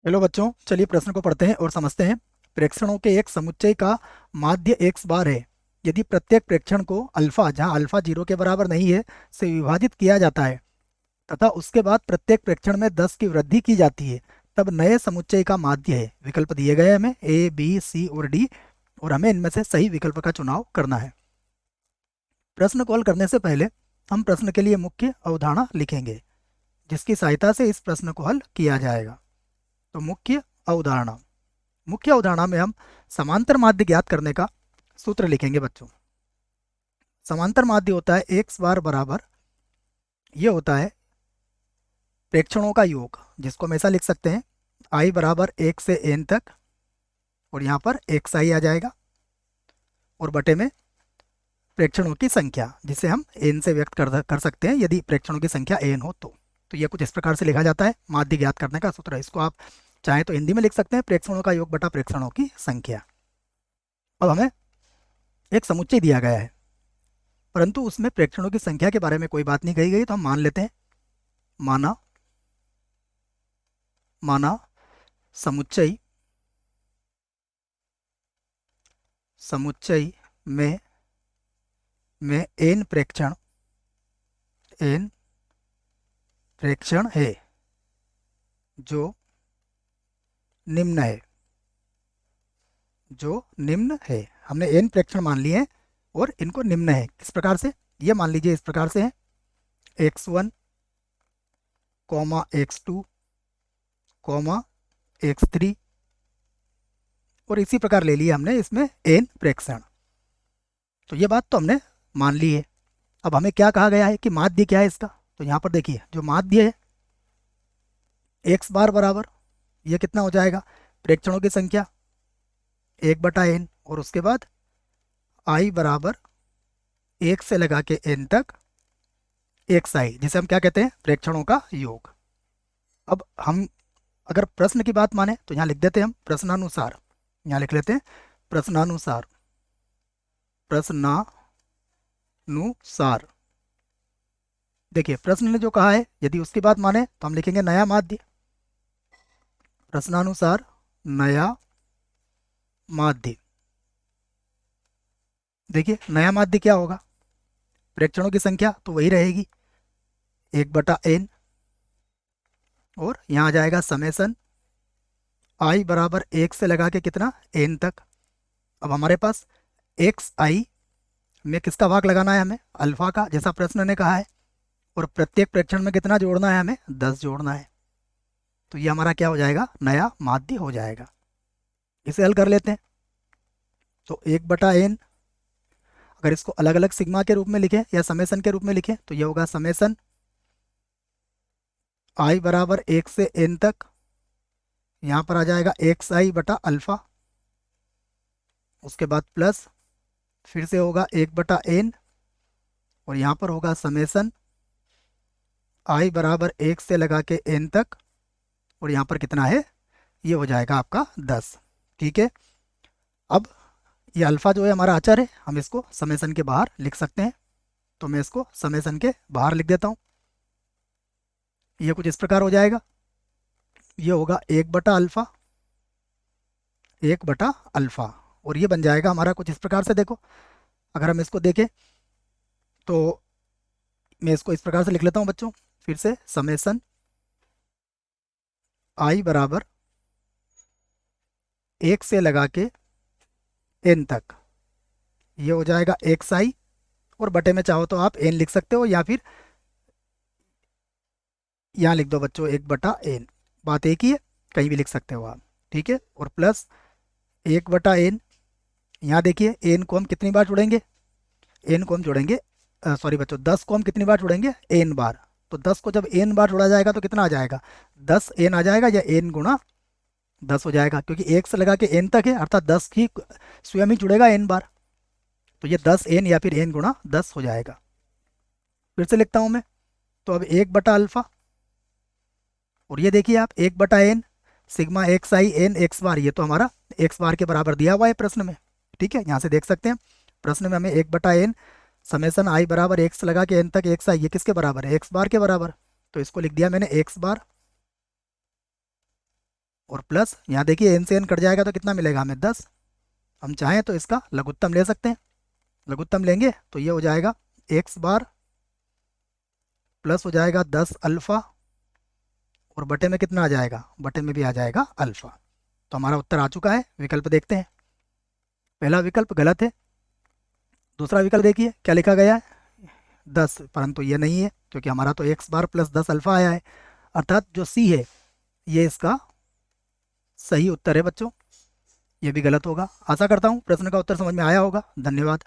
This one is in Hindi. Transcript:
हेलो बच्चों, चलिए प्रश्न को पढ़ते हैं और समझते हैं। प्रेक्षणों के एक समुच्चय का माध्य एक्स बार है। यदि प्रत्येक प्रेक्षण को अल्फा, जहां अल्फा 0 के बराबर नहीं है, से विभाजित किया जाता है तथा उसके बाद प्रत्येक प्रेक्षण में 10 की वृद्धि की जाती है, तब नए समुच्चय का माध्य है। विकल्प दिए गए हैं हमें ए, बी, सी और डी, और हमें इनमें से सही विकल्प का चुनाव करना है। प्रश्न को हल करने से पहले हम प्रश्न के लिए मुख्य अवधारणा लिखेंगे, जिसकी सहायता से इस प्रश्न को हल किया जाएगा। तो अवधारणा मुख्य अवधारणा में हम समांतर माध्य ज्ञात करने का सूत्र लिखेंगे बच्चों। समांतर माध्य होता है एक्स बार बराबर, ये होता है प्रेक्षणों का योग, जिसको हम ऐसा लिख सकते हैं आई बराबर 1 से n तक, और यहाँ पर एक्स आई आ जाएगा, और बटे में प्रेक्षणों की संख्या, जिसे हम n से व्यक्त कर सकते हैं यदि प्रेक्षणों की संख्या n हो तो यह कुछ इस प्रकार से लिखा जाता है माध्य ज्ञात करने का सूत्र। इसको आप चाहें तो हिंदी में लिख सकते हैं, प्रेक्षणों का योग बटा प्रेक्षणों की संख्या। अब हमें एक समुच्चय दिया गया है, परंतु उसमें प्रेक्षणों की संख्या के बारे में कोई बात नहीं कही गई, तो हम मान लेते हैं माना माना समुच्चय समुच्चय में n प्रेक्षण है जो निम्न है। हमने n प्रेक्षण मान लिए हैं और इनको निम्न है। किस प्रकार से, ये मान लीजिए इस प्रकार से है x1, x2, x3, और इसी प्रकार ले लिया हमने इसमें n प्रेक्षण। तो ये बात तो हमने मान ली है। अब हमें क्या कहा गया है कि माध्य क्या है इसका, तो यहाँ पर देखिए जो माध्य है एक्स बार बराबर, ये कितना हो जाएगा, प्रेक्षणों की संख्या 1/n, और उसके बाद आई बराबर 1 से लगा के n तक एक्स आई, जिसे हम क्या कहते हैं, प्रेक्षणों का योग। अब हम अगर प्रश्न की बात माने तो यहाँ लिख देते हैं हम प्रश्नानुसार, यहाँ लिख लेते हैं प्रश्नानुसार। देखिए प्रश्न ने जो कहा है, यदि उसकी बात माने तो हम लिखेंगे नया माध्य। प्रश्नानुसार नया माध्य। देखिए नया माध्य क्या होगा, प्रेक्षणों की संख्या तो वही रहेगी 1/n, और यहाँ आ जाएगा समेसन आई बराबर 1 से लगा के कितना n तक। अब हमारे पास एक्स आई में किसका भाग लगाना है, हमें अल्फा का, जैसा प्रश्न ने कहा है, और प्रत्येक प्रेक्षण में कितना जोड़ना है, हमें 10 जोड़ना है। तो ये हमारा क्या हो जाएगा, नया माध्य हो जाएगा। इसे हल कर लेते हैं। तो 1/n, अगर इसको अलग अलग सिग्मा के रूप में लिखें या समेसन के रूप में लिखें तो ये होगा समेसन आई बराबर 1 से n तक, यहाँ पर आ जाएगा एक्स आई बटा अल्फा, उसके बाद प्लस फिर से होगा 1/n, और यहाँ पर होगा समेसन आई बराबर 1 से लगा के n तक, और यहाँ पर कितना है, ये हो जाएगा आपका 10। ठीक है। अब ये अल्फा जो है हमारा अचर है, हम इसको समेसन के बाहर लिख सकते हैं। तो मैं इसको समेसन के बाहर लिख देता हूँ। ये कुछ इस प्रकार हो जाएगा, ये होगा 1/अल्फा, 1/अल्फा, और ये बन जाएगा हमारा कुछ इस प्रकार से। देखो अगर हम इसको देखें तो मैं इसको इस प्रकार से लिख लेता हूँ बच्चों, फिर से समेसन आई बराबर 1 से लगा के n तक, ये हो जाएगा एक्स आई, और बटे में चाहो तो आप n लिख सकते हो, या फिर यहाँ लिख दो बच्चों 1/n, बात एक ही है, कहीं भी लिख सकते हो आप। ठीक है। और प्लस 1/n, यहाँ देखिए n को हम कितनी बार जोड़ेंगे, n को हम जोड़ेंगे, सॉरी बच्चों 10 को हम कितनी बार जोड़ेंगे, n बार। तो 10 को जब n बार जोड़ा जाएगा तो कितना आ जाएगा, 10n आ जाएगा, या n गुणा 10 हो जाएगा, क्योंकि 1 से लगा के n तक है, अर्थात 10 ही स्वयं ही जुड़ेगा n बार। तो ये 10n या फिर n गुणा 10 हो जाएगा। फिर से लिखता हूँ मैं, तो अब 1/अल्फा, और ये देखिए आप 1/n sigma X I N X bar, ये तो हमारा एक्स बार के बराबर दिया हुआ है प्रश्न में। ठीक है, यहाँ से देख सकते हैं प्रश्न में हमें 1/n समेसन आई बराबर 1 से लगा के n तक एक्स आई, ये किसके बराबर है, एक्स बार के बराबर। तो इसको लिख दिया मैंने एक्स बार, और प्लस यहाँ देखिए n से n कट जाएगा तो कितना मिलेगा हमें 10। हम चाहें तो इसका लघुत्तम ले सकते हैं, लघुत्तम लेंगे तो ये हो जाएगा एक्स बार प्लस हो जाएगा 10 अल्फ़ा, और बटे में कितना आ जाएगा, बटे में भी आ जाएगा अल्फ़ा। तो हमारा उत्तर आ चुका है। विकल्प देखते हैं। पहला विकल्प गलत है। दूसरा विकल्प देखिए क्या लिखा गया है 10, परंतु ये नहीं है क्योंकि हमारा तो एक्स बार प्लस 10 अल्फ़ा आया है, अर्थात जो सी है ये इसका सही उत्तर है बच्चों। ये भी गलत होगा। आशा करता हूँ प्रश्न का उत्तर समझ में आया होगा। धन्यवाद।